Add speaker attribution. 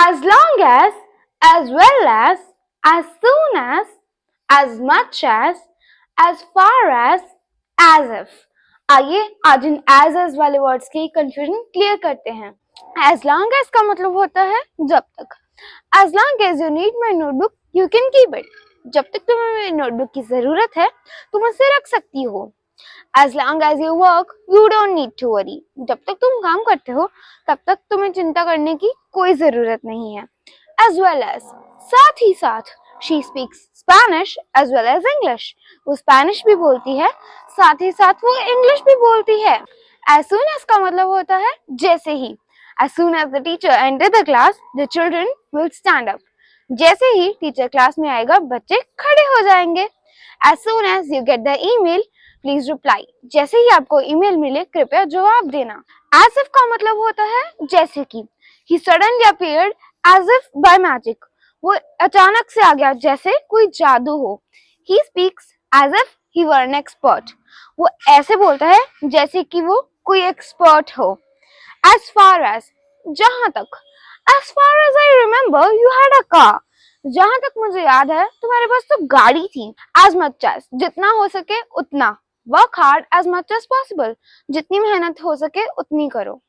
Speaker 1: as long as well as soon as much as far as if. आइए आज इन as वाले words की confusion clear करते हैं। as long as का मतलब होता है जब तक। as long as you need my notebook you can keep it. जब तक तुम्हें मेरी नोटबुक की जरूरत है तुम उसे रख सकती हो। as long as you work you don't need to worry. जब तक तुम काम करते हो तब तक तुम्हें चिंता करने की कोई जरूरत नहीं है। as well as साथ ही साथ। she speaks Spanish as well as English. वो स्पेनिश भी बोलती है साथ ही साथ वो इंग्लिश भी बोलती है। as soon as का मतलब होता है जैसे ही। as soon as the teacher enter the class the children will stand up. जैसे ही टीचर क्लास में आएगा बच्चे खड़े हो जाएंगे। as soon as you get the email please reply. जैसे ही आपको ईमेल मिले कृपया जवाब देना। as if का मतलब होता है जैसे कि। he suddenly appeared as if by magic. वो अचानक से आ गया जैसे कोई जादू हो। he speaks as if he were an expert. वो ऐसे बोलता है जैसे कि वो कोई एक्सपर्ट हो। as far as जहां तक। as far as I remember you had a car. जहां तक मुझे याद है तुम्हारे पास तो गाड़ी थी। as much as जितना हो सके उतना। Work hard as much as possible. जितनी मेहनत हो सके उतनी करो।